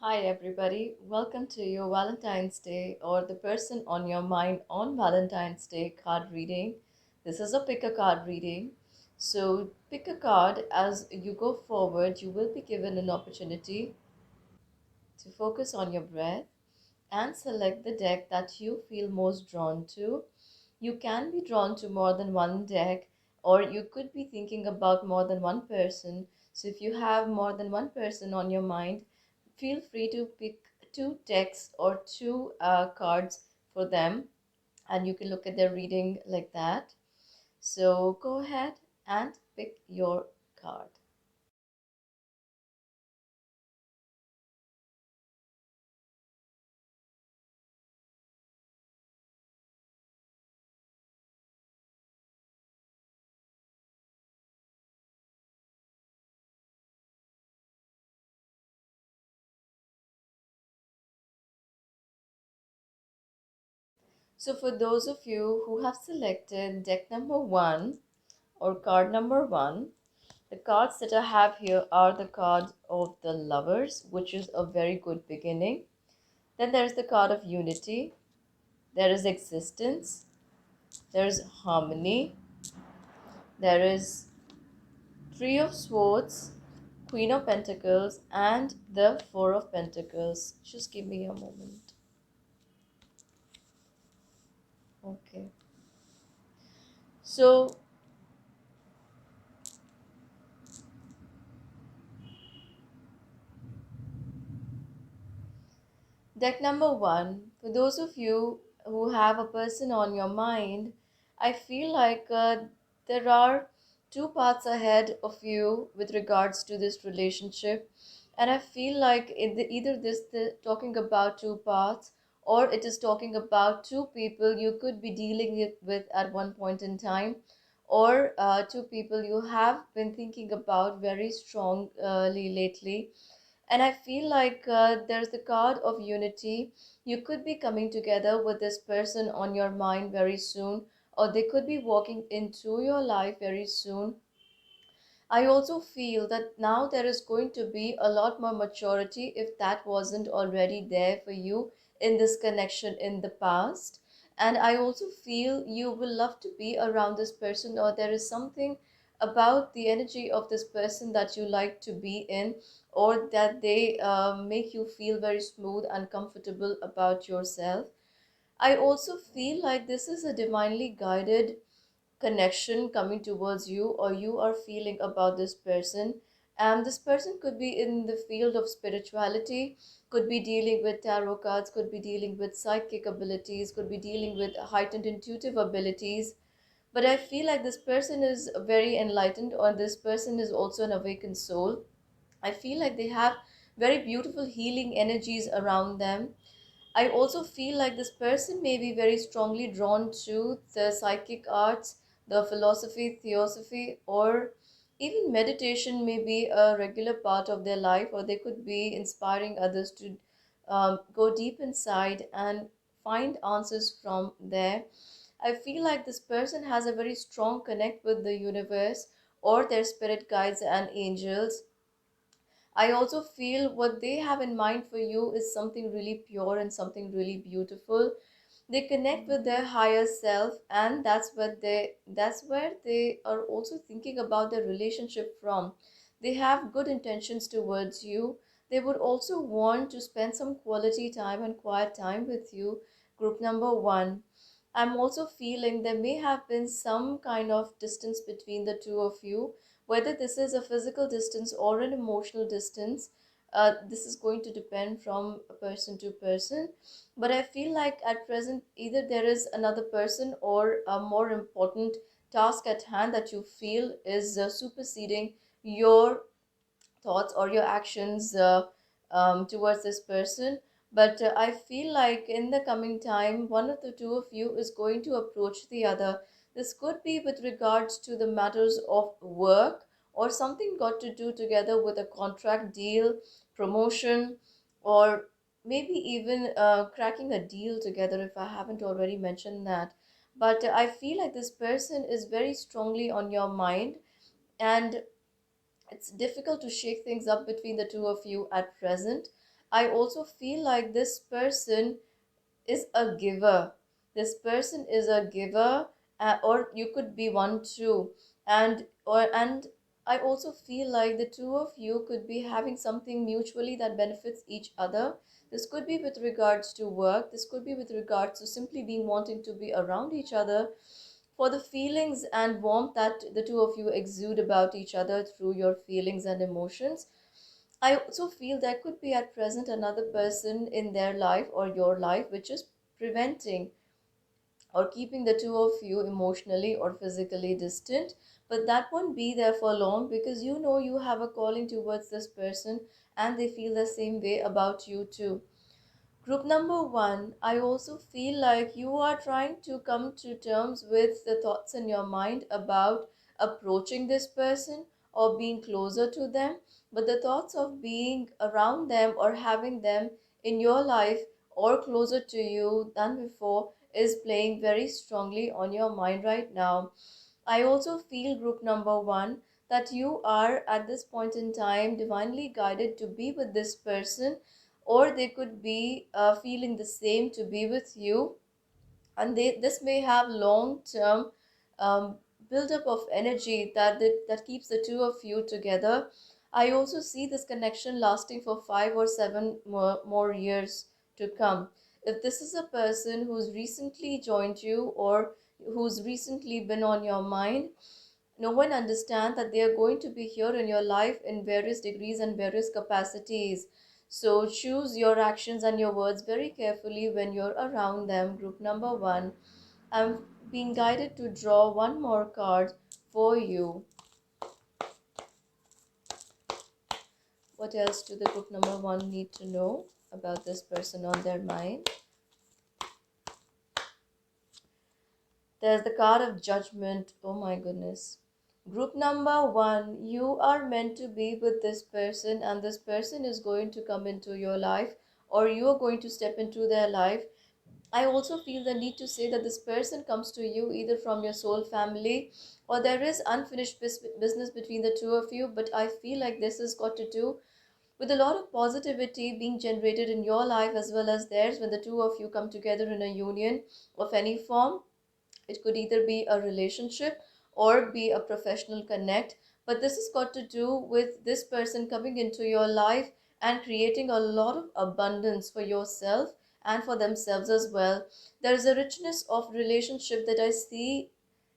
Hi, everybody. Welcome to your Valentine's Day or the person on your mind on Valentine's Day card reading. This is a pick a card reading. So, pick a card as you go forward. You will be given an opportunity to focus on your breath and select the deck that you feel most drawn to. You can be drawn to more than one deck, or you could be thinking about more than one person. So, if you have more than one person on your mind, feel free to pick two decks or two cards for them, and you can look at their reading like that. So, go ahead and pick your card. So, for those of you who have selected deck number one or card number one, the cards that I have here are the cards of the lovers, which is a very good beginning. Then there's the card of unity, there is existence, there is harmony, there is Three of Swords, Queen of Pentacles, and the Four of Pentacles. Just give me a moment. Okay. So, deck number one, for those of you who have a person on your mind, I feel like there are two paths ahead of you with regards to this relationship. And I feel like either talking about two paths or it is talking about two people you could be dealing with at one point in time, or two people you have been thinking about very strongly lately. And I feel like there's the card of unity. You could be coming together with this person on your mind very soon, or they could be walking into your life very soon. I also feel that now there is going to be a lot more maturity if that wasn't already there for you in this connection in the past. And I also feel you will love to be around this person, or there is something about the energy of this person that you like to be in, or that they make you feel very smooth and comfortable about yourself. I also feel like this is a divinely guided connection coming towards you, or you are feeling about this person. And this person could be in the field of spirituality, could be dealing with tarot cards, could be dealing with psychic abilities, could be dealing with heightened intuitive abilities. But I feel like this person is very enlightened, or this person is also an awakened soul. I feel like they have very beautiful healing energies around them. I also feel like this person may be very strongly drawn to the psychic arts, the philosophy, theosophy, or even meditation may be a regular part of their life, or they could be inspiring others to go deep inside and find answers from there. I feel like this person has a very strong connect with the universe or their spirit guides and angels. I also feel what they have in mind for you is something really pure and something really beautiful. They connect with their higher self, and that's where they are also thinking about their relationship from. They have good intentions towards you. They would also want to spend some quality time and quiet time with you. Group number one. I'm also feeling there may have been some kind of distance between the two of you, whether this is a physical distance or an emotional distance. This is going to depend from person to person. But I feel like at present, either there is another person or a more important task at hand that you feel is superseding your thoughts or your actions towards this person. But I feel like in the coming time, one of the two of you is going to approach the other. This could be with regards to the matters of work, or something got to do together with a contract deal, promotion, or maybe even cracking a deal together, if I haven't already mentioned that. But I feel like this person is very strongly on your mind, and it's difficult to shake things up between the two of you at present. I also feel like this person is a giver. This person is a giver, or you could be one too. And I also feel like the two of you could be having something mutually that benefits each other. This could be with regards to work. This could be with regards to simply being wanting to be around each other for the feelings and warmth that the two of you exude about each other through your feelings and emotions. I also feel there could be at present another person in their life or your life which is preventing or keeping the two of you emotionally or physically distant. But that won't be there for long because you know you have a calling towards this person and they feel the same way about you too. Group number one, I also feel like you are trying to come to terms with the thoughts in your mind about approaching this person or being closer to them, but the thoughts of being around them or having them in your life or closer to you than before is playing very strongly on your mind right now. I also feel, group number one, that you are at this point in time divinely guided to be with this person, or they could be feeling the same to be with you, and this may have long term um, buildup of energy that keeps the two of you together. I also see this connection lasting for 5 or 7 more years to come. If this is a person who's recently joined you or who's recently been on your mind, no one understand that they are going to be here in your life in various degrees and various capacities. So choose your actions and your words very carefully when you're around them. Group number one, I'm being guided to draw one more card for you. What else do the group number one need to know about this person on their mind? There's the card of judgment. Oh my goodness. Group number one, you are meant to be with this person, and this person is going to come into your life, or you are going to step into their life. I also feel the need to say that this person comes to you either from your soul family or there is unfinished business between the two of you. But I feel like this has got to do with a lot of positivity being generated in your life as well as theirs when the two of you come together in a union of any form. It could either be a relationship or be a professional connect, but this has got to do with this person coming into your life and creating a lot of abundance for yourself and for themselves as well. There is a richness of relationship that I see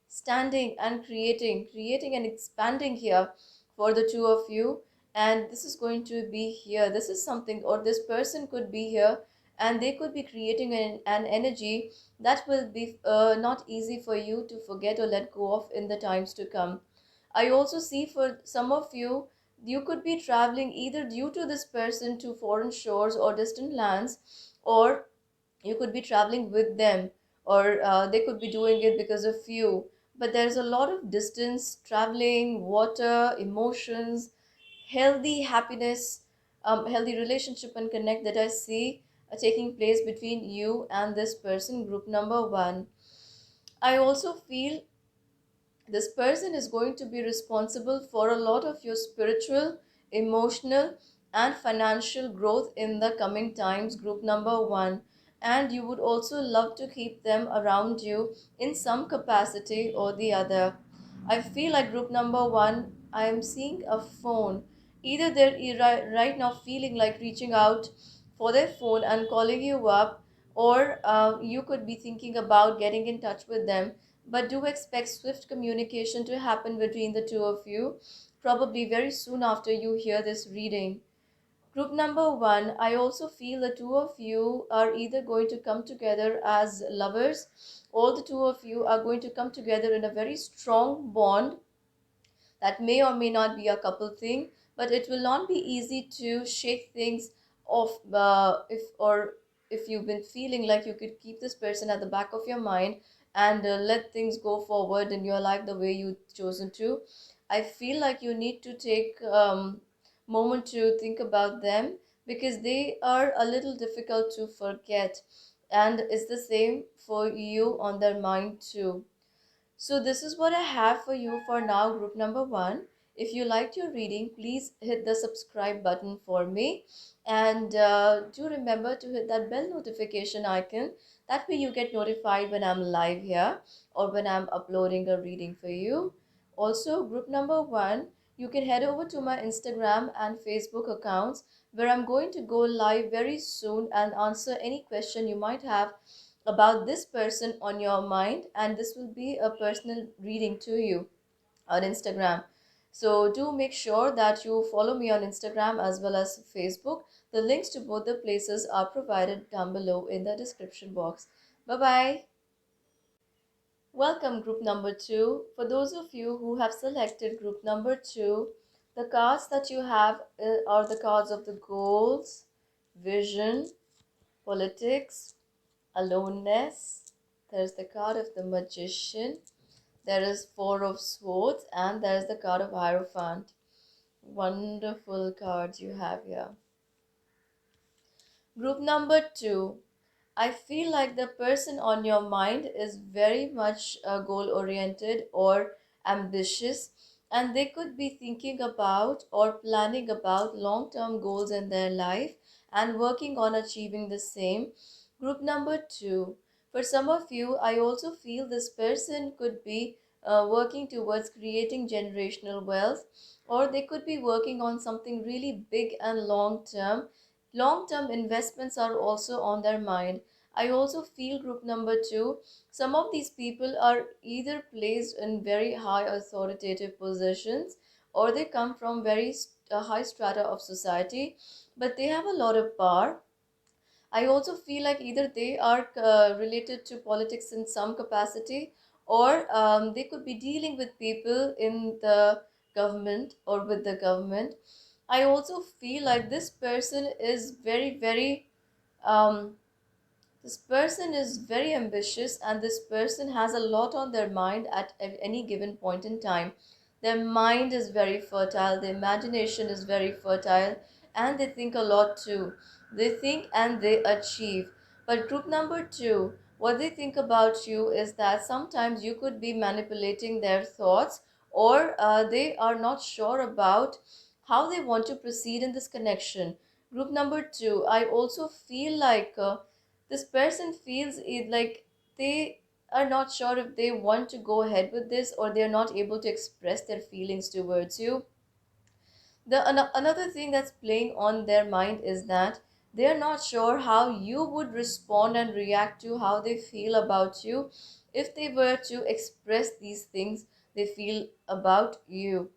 standing and creating and expanding here for the two of you. And this is going to be here, this is something, or this person could be here and they could be creating an energy that will be not easy for you to forget or let go of in the times to come. I also see for some of you, you could be traveling either due to this person to foreign shores or distant lands, or you could be traveling with them, or they could be doing it because of you. But there's a lot of distance, traveling, water, emotions, healthy happiness, healthy relationship and connect that I see taking place between you and this person, group number one. I also feel this person is going to be responsible for a lot of your spiritual, emotional, and financial growth in the coming times, group number one. And you would also love to keep them around you in some capacity or the other. I feel like group number one, I am seeing a phone. Either they're right now feeling like reaching out for their phone and calling you up, or you could be thinking about getting in touch with them, but do expect swift communication to happen between the two of you, probably very soon after you hear this reading. Group number one, I also feel the two of you are either going to come together as lovers, or the two of you are going to come together in a very strong bond that may or may not be a couple thing, but it will not be easy to shake things off. If you've been feeling like you could keep this person at the back of your mind and let things go forward in your life the way you chosen to, I feel like you need to take moment to think about them because they are a little difficult to forget, and it's the same for you on their mind too. So this is what I have for you for now, group number one. If you liked your reading, please hit the subscribe button for me, and do remember to hit that bell notification icon. That way you get notified when I'm live here or when I'm uploading a reading for you. Also, group number one, you can head over to my Instagram and Facebook accounts, where I'm going to go live very soon and answer any question you might have about this person on your mind, and this will be a personal reading to you on Instagram. So do make sure that you follow me on Instagram as well as Facebook. The links to both the places are provided down below in the description box. Bye bye. Welcome, group number two. For those of you who have selected group number two, the cards that you have are the cards of the goals, vision, politics, aloneness. There's the card of the magician. There is Four of Swords, and there is the card of Hierophant. Wonderful cards you have here. Group number two. I feel like the person on your mind is very much goal oriented or ambitious, and they could be thinking about or planning about long term goals in their life and working on achieving the same. Group number two. For some of you, I also feel this person could be working towards creating generational wealth, or they could be working on something really big and long term. Long term investments are also on their mind. I also feel group number two, some of these people are either placed in very high authoritative positions, or they come from very high strata of society, but they have a lot of power. I also feel like either they are related to politics in some capacity, or they could be dealing with people in the government or with the government. I also feel like this person is um, very ambitious, and this person has a lot on their mind at any given point in time. Their mind is very fertile, their imagination is very fertile, and they think a lot too. They think and they achieve. But group number two, what they think about you is that sometimes you could be manipulating their thoughts, or they are not sure about how they want to proceed in this connection. Group number two, I also feel like this person feels it like they are not sure if they want to go ahead with this, or they are not able to express their feelings towards you. Another thing that's playing on their mind is that they're not sure how you would respond and react to how they feel about you if they were to express these things they feel about you.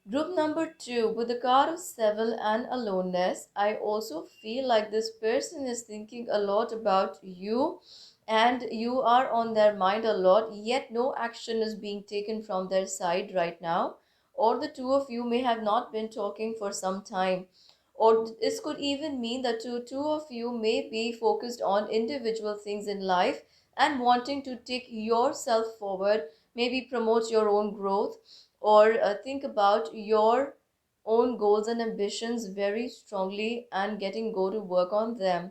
Group number two, with the card of Seven and aloneness, I also feel like this person is thinking a lot about you, and you are on their mind a lot, yet no action is being taken from their side right now. Or the two of you may have not been talking for some time. Or this could even mean that two of you may be focused on individual things in life and wanting to take yourself forward, maybe promote your own growth, or think about your own goals and ambitions very strongly and getting go to work on them.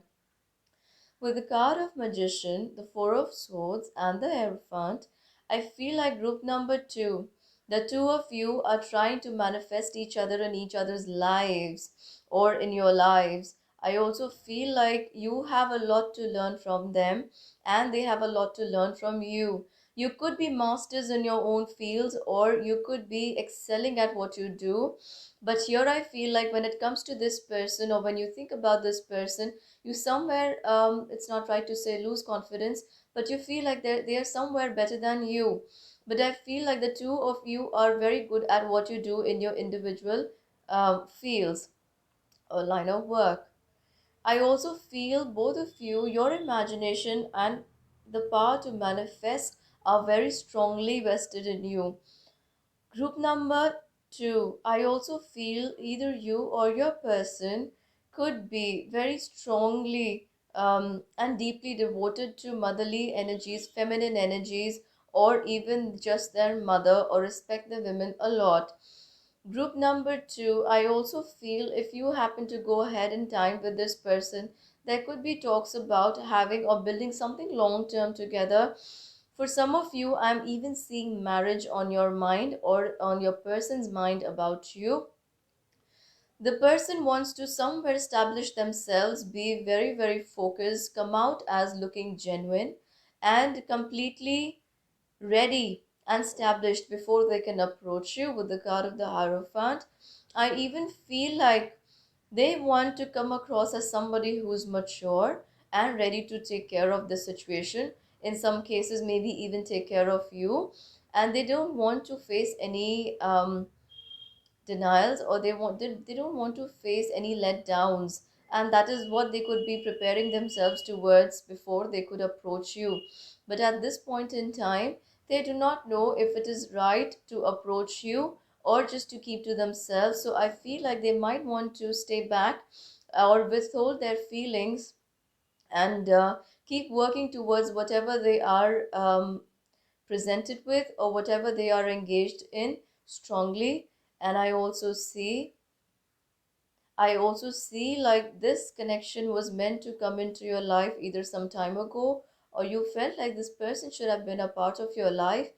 With the card of Magician, the Four of Swords, and the Hierophant, I feel like group number two. The two of you are trying to manifest each other in each other's lives or in your lives. I also feel like you have a lot to learn from them, and they have a lot to learn from you. You could be masters in your own fields, or you could be excelling at what you do. But here I feel like when it comes to this person, or when you think about this person, you somewhere, it's not right to say lose confidence, but you feel like they are somewhere better than you. But I feel like the two of you are very good at what you do in your individual fields or line of work. I also feel both of you, your imagination and the power to manifest are very strongly vested in you. Group number two, I also feel either you or your person could be very strongly and deeply devoted to motherly energies, feminine energies, or even just their mother, or respect the women a lot. Group number two, I also feel if you happen to go ahead in time with this person, there could be talks about having or building something long term together. For some of you, I'm even seeing marriage on your mind or on your person's mind about you. The person wants to somewhere establish themselves, be very, very focused, come out as looking genuine and completely ready and established before they can approach you with the card of the Hierophant. I even feel like they want to come across as somebody who's mature and ready to take care of the situation. In some cases, maybe even take care of you. And they don't want to face any denials, or they don't want to face any letdowns, and that is what they could be preparing themselves towards before they could approach you. But at this point in time, they do not know if it is right to approach you or just to keep to themselves. So I feel like they might want to stay back or withhold their feelings and keep working towards whatever they are presented with or whatever they are engaged in strongly. And I also see like this connection was meant to come into your life either some time ago, or you felt like this person should have been a part of your life,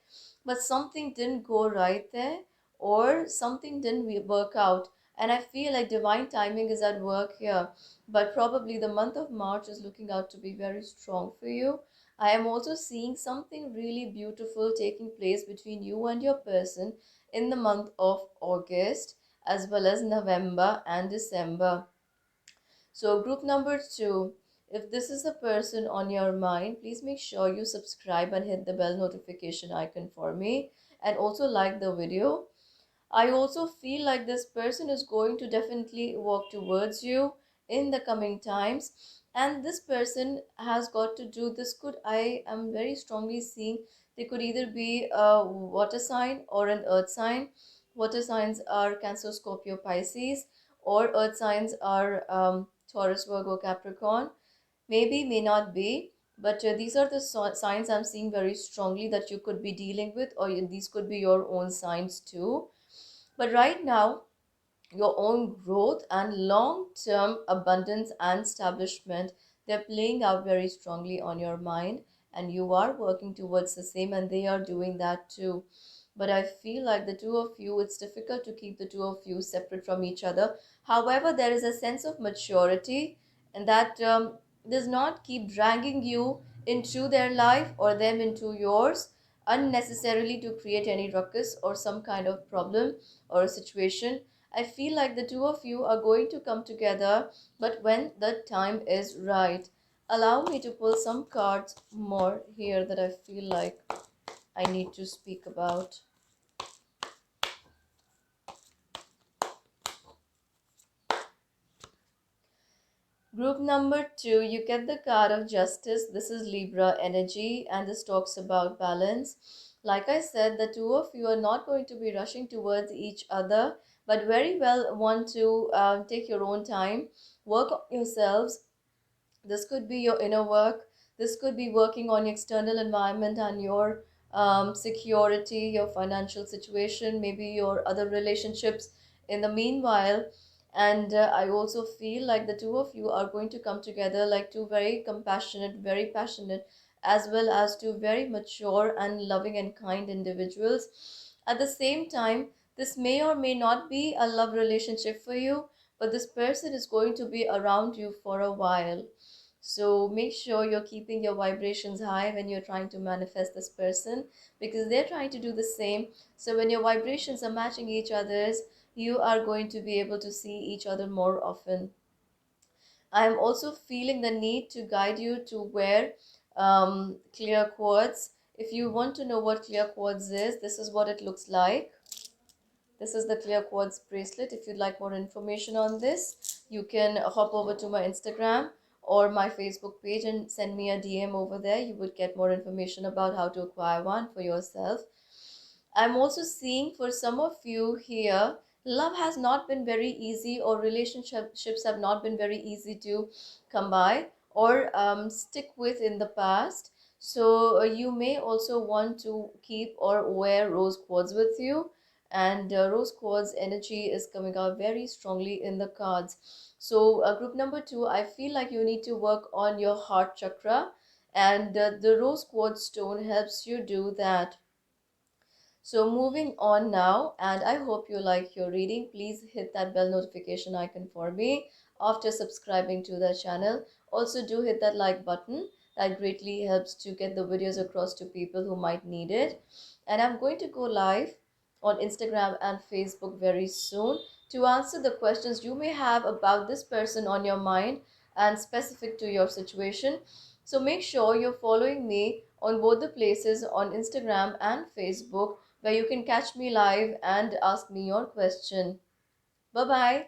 but something didn't go right there, or something didn't work out. And I feel like divine timing is at work here, but probably the month of March is looking out to be very strong for you. I am also seeing something really beautiful taking place between you and your person in the month of August, as well as November and December. So, group number two, if this is the person on your mind, please make sure you subscribe and hit the bell notification icon for me, and also like the video. I also feel like this person is going to definitely walk towards you in the coming times. And this person has got to do this. I am very strongly seeing they could either be a water sign or an earth sign. Water signs are Cancer, Scorpio, Pisces, or earth signs are Taurus, Virgo, Capricorn. Maybe, may not be, but these are the signs I'm seeing very strongly that you could be dealing with, or these could be your own signs too. But right now, your own growth and long term abundance and establishment, they're playing out very strongly on your mind, and you are working towards the same, and they are doing that too. But I feel like the two of you, it's difficult to keep the two of you separate from each other. However, there is a sense of maturity, and that does not keep dragging you into their life or them into yours unnecessarily to create any ruckus or some kind of problem or a situation. I feel like the two of you are going to come together, but when the time is right. Allow me to pull some cards more here that I feel like I need to speak about. Group number two, you get the card of Justice. This is Libra energy, and this talks about balance. Like I said, the two of you are not going to be rushing towards each other, but very well want to take your own time, work on yourselves. This could be your inner work. This could be working on your external environment and your security, your financial situation, maybe your other relationships in the meanwhile. And I also feel like the two of you are going to come together like two very compassionate, very passionate, as well as two very mature and loving and kind individuals. At the same time, this may or may not be a love relationship for you, but this person is going to be around you for a while. So make sure you're keeping your vibrations high when you're trying to manifest this person, because they're trying to do the same. So when your vibrations are matching each other's, you are going to be able to see each other more often. I am also feeling the need to guide you to wear clear quartz. If you want to know what clear quartz is, this is what it looks like. This is the clear quartz bracelet. If you'd like more information on this, you can hop over to my Instagram or my Facebook page and send me a DM over there. You would get more information about how to acquire one for yourself. I'm also seeing for some of you here, love has not been very easy, or relationships have not been very easy to come by or stick with in the past. So you may also want to keep or wear rose quartz with you, and rose quartz energy is coming out very strongly in the cards. So group number two, I feel like you need to work on your heart chakra, and the rose quartz stone helps you do that. So moving on now, and I hope you like your reading. Please hit that bell notification icon for me after subscribing to the channel. Also do hit that like button. That greatly helps to get the videos across to people who might need it. And I'm going to go live on Instagram and Facebook very soon to answer the questions you may have about this person on your mind and specific to your situation. So make sure you're following me on both the places on Instagram and Facebook where you can catch me live and ask me your question. Bye bye.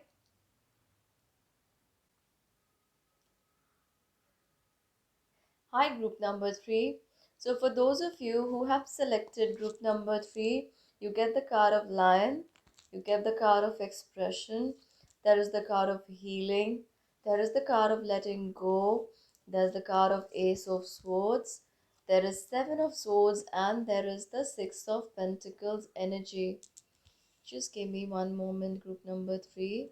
Hi, group number three. So, for those of you who have selected group number three, you get the card of Lion, you get the card of Expression, there is the card of Healing, there is the card of Letting Go, there's the card of Ace of Swords, there is Seven of Swords, and there is the Six of Pentacles energy. Just give me one moment, group number three.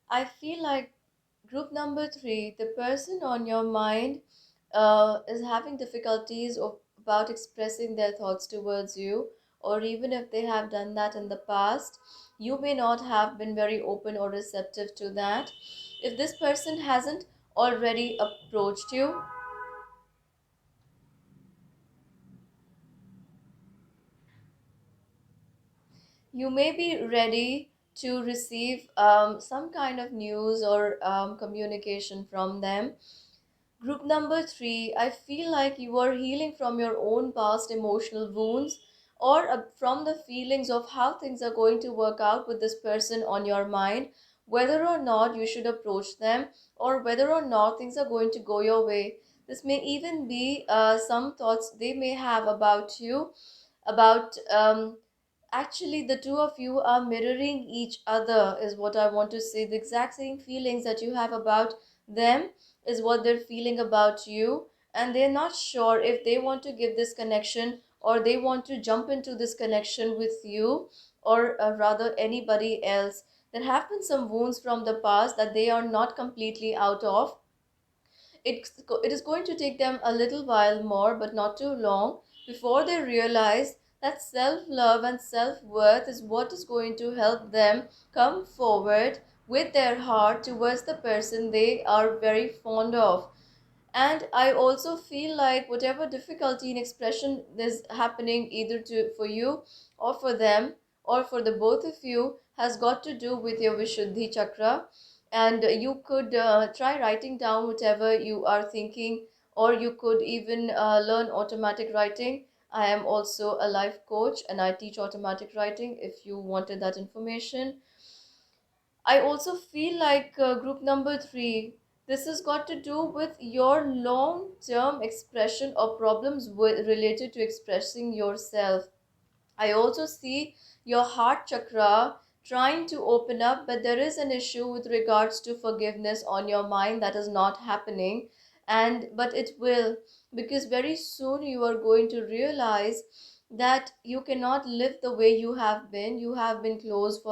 I feel like group number three, the person on your mind is having difficulties about expressing their thoughts towards you, or even if they have done that in the past, you may not have been very open or receptive to that. If this person hasn't already approached you, you may be ready to receive some kind of news or communication from them. Group number three, I feel like you are healing from your own past emotional wounds or from the feelings of how things are going to work out with this person on your mind, whether or not you should approach them or whether or not things are going to go your way. This may even be some thoughts they may have about you, about actually the two of you are mirroring each other, is what I want to say. The exact same feelings that you have about them is what they're feeling about you, and they're not sure if they want to give this connection or they want to jump into this connection with you or rather anybody else. There have been some wounds from the past that they are not completely out of. It is going to take them a little while more, but not too long, before they realize that self love and self worth is what is going to help them come forward with their heart towards the person they are very fond of. And I also feel like whatever difficulty in expression is happening either to for you or for them or for the both of you has got to do with your Vishuddhi chakra. And you could try writing down whatever you are thinking, or you could even learn automatic writing. I am also a life coach and I teach automatic writing if you wanted that information. I also feel like group number three, this has got to do with your long term expression or problems related to expressing yourself. I also see your heart chakra trying to open up, but there is an issue with regards to forgiveness on your mind that is not happening. And but it will, because very soon you are going to realize that you cannot live the way you have been. You have been closed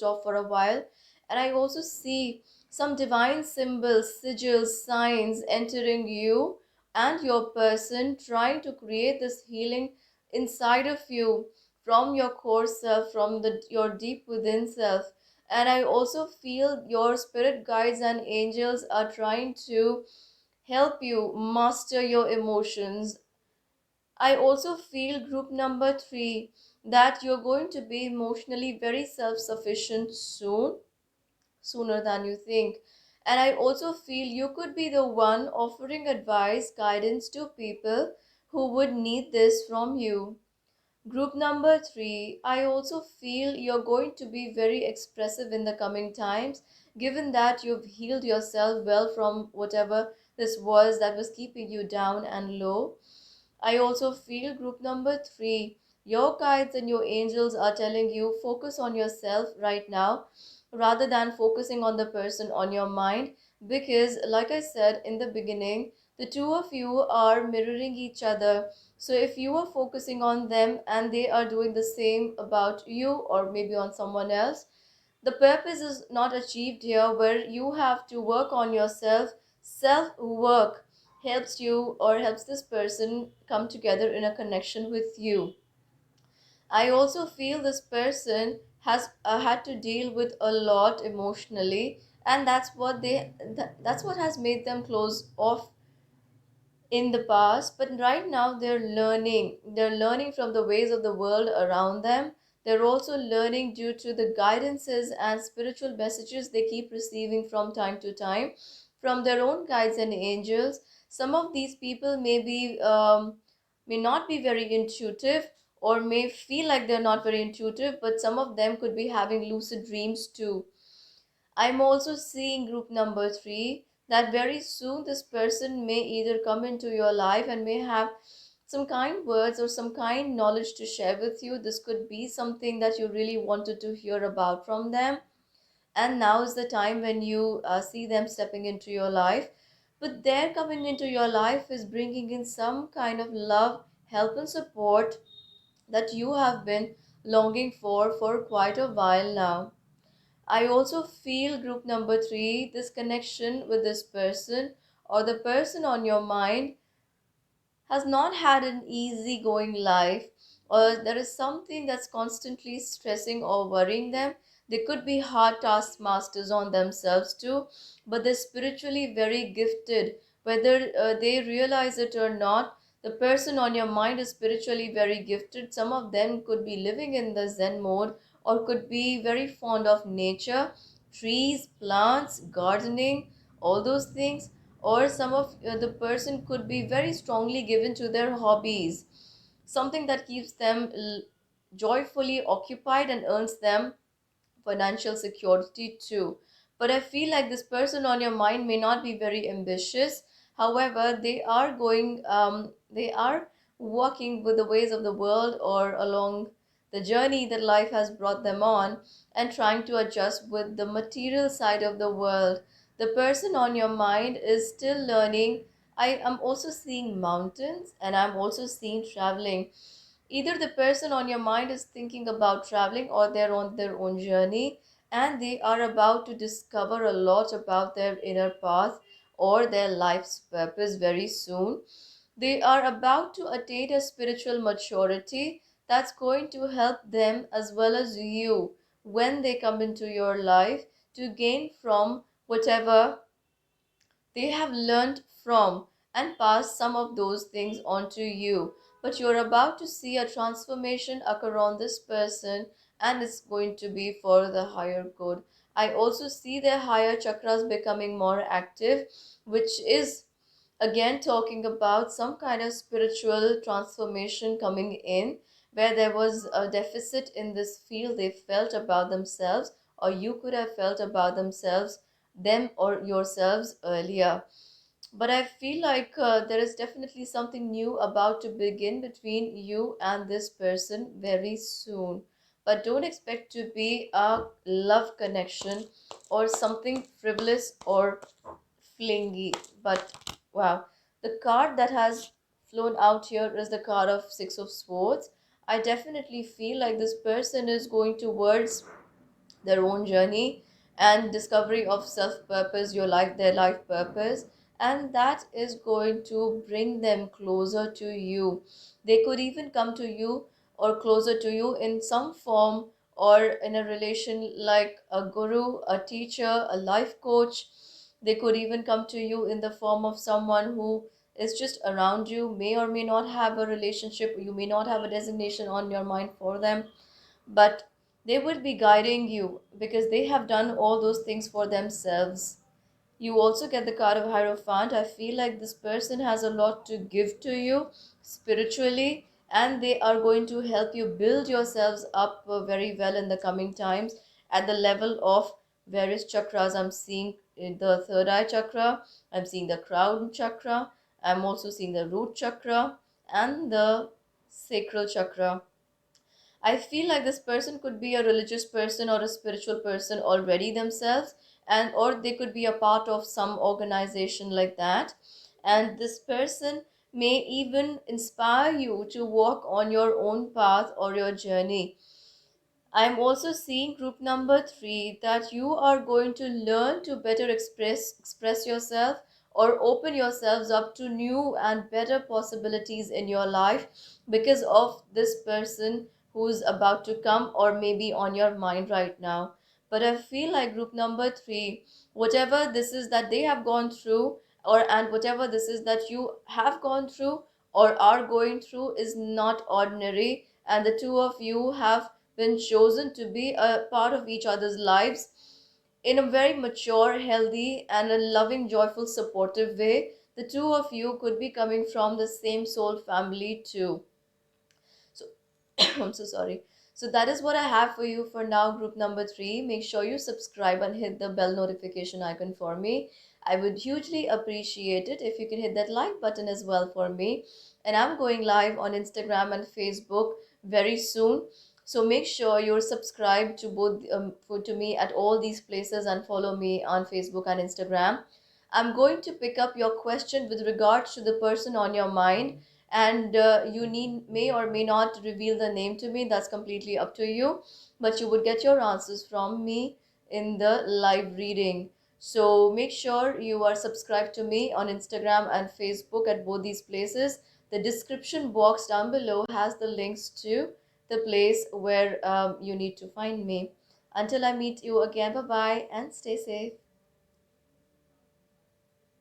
off for a while. And I also see some divine symbols, sigils, signs entering you and your person, trying to create this healing inside of you from your core self, from your deep within self. And I also feel your spirit guides and angels are trying to help you master your emotions. I also feel group number three, that you're going to be emotionally very self-sufficient soon, sooner than you think. And I also feel you could be the one offering advice, guidance to people who would need this from you. Group number three, I also feel you're going to be very expressive in the coming times, given that you've healed yourself well from whatever this was that was keeping you down and low. I also feel group number three, your guides and your angels are telling you focus on yourself right now rather than focusing on the person on your mind. Because, like I said in the beginning, The two of you are mirroring each other. So if you are focusing on them and they are doing the same about you or maybe on someone else, the purpose is not achieved here, where you have to work on yourself. Self work helps you or helps this person come together in a connection with you. I also feel this person has had to deal with a lot emotionally, and that's what has made them close off in the past. But right now they're learning from the ways of the world around them. They're also learning due to the guidances and spiritual messages they keep receiving from time to time from their own guides and angels. Some of these people may not be very intuitive, or may feel like they're not very intuitive, but some of them could be having lucid dreams too. I'm also seeing group number three, that very soon this person may either come into your life and may have some kind words or some kind knowledge to share with you. This could be something that you really wanted to hear about from them. And now is the time when you see them stepping into your life. But their coming into your life is bringing in some kind of love, help, and support that you have been longing for quite a while now. I also feel group number three, this connection with this person or the person on your mind has not had an easy going life, or there is something that's constantly stressing or worrying them. They could be hard taskmasters on themselves too, but they're spiritually very gifted. Whether they realize it or not, the person on your mind is spiritually very gifted. Some of them could be living in the Zen mode or could be very fond of nature, trees, plants, gardening, all those things. Or some of the person could be very strongly given to their hobbies, something that keeps them joyfully occupied and earns them financial security too. But I feel like this person on your mind may not be very ambitious. However, they are walking with the ways of the world or along the journey that life has brought them on, and trying to adjust with the material side of the world. The person on your mind is still learning. I am also seeing mountains and I'm also seeing traveling. Either the person on your mind is thinking about traveling or they're on their own journey and they are about to discover a lot about their inner path or their life's purpose very soon. They are about to attain a spiritual maturity that's going to help them as well as you when they come into your life to gain from whatever they have learned from and pass some of those things on to you. But you're about to see a transformation occur on this person, and it's going to be for the higher good. I also see their higher chakras becoming more active, which is again talking about some kind of spiritual transformation coming in, where there was a deficit in this field they felt about themselves, or you could have felt about themselves, them or yourselves earlier. But I feel like there is definitely something new about to begin between you and this person very soon. But don't expect to be a love connection or something frivolous or flingy. But wow, the card that has flown out here is the card of Six of Swords. I definitely feel like this person is going towards their own journey and discovery of self purpose, their life purpose, and that is going to bring them closer to you. They could even come to you or closer to you in some form or in a relation like a guru, a teacher, a life coach. They could even come to you in the form of someone who is just around you, may or may not have a relationship, you may not have a designation on your mind for them, but they would be guiding you because they have done all those things for themselves. You also get the card of Hierophant. I feel like this person has a lot to give to you spiritually, and they are going to help you build yourselves up very well in the coming times at the level of various chakras. I'm seeing the third eye chakra, I'm seeing the crown chakra, I'm also seeing the root chakra and the sacral chakra. I feel like this person could be a religious person or a spiritual person already themselves, and or they could be a part of some organization like that. and this person may even inspire you to walk on your own path or your journey. I'm also seeing group number 3, that you are going to learn to better express yourself or open yourselves up to new and better possibilities in your life because of this person who's about to come or maybe on your mind right now. But I feel like group number 3, whatever this is that they have gone through, or and whatever this is that you have gone through or are going through, is not ordinary, and the two of you have been chosen to be a part of each other's lives in a very mature, healthy, and a loving, joyful, supportive way. The two of you could be coming from the same soul family too. So I'm so sorry. So that is what I have for you for now, group number 3. Make sure you subscribe and hit the bell notification icon for me. I would hugely appreciate it if you can hit that like button as well for me. And I'm going live on Instagram and Facebook very soon. So make sure you're subscribed to both to me at all these places and follow me on Facebook and Instagram. I'm going to pick up your question with regards to the person on your mind, and you need may or may not reveal the name to me. That's completely up to you, but you would get your answers from me in the live reading. So make sure you are subscribed to me on Instagram and Facebook at both these places. The description box down below has the links to the place where you need to find me. Until I meet you again, bye bye and stay safe.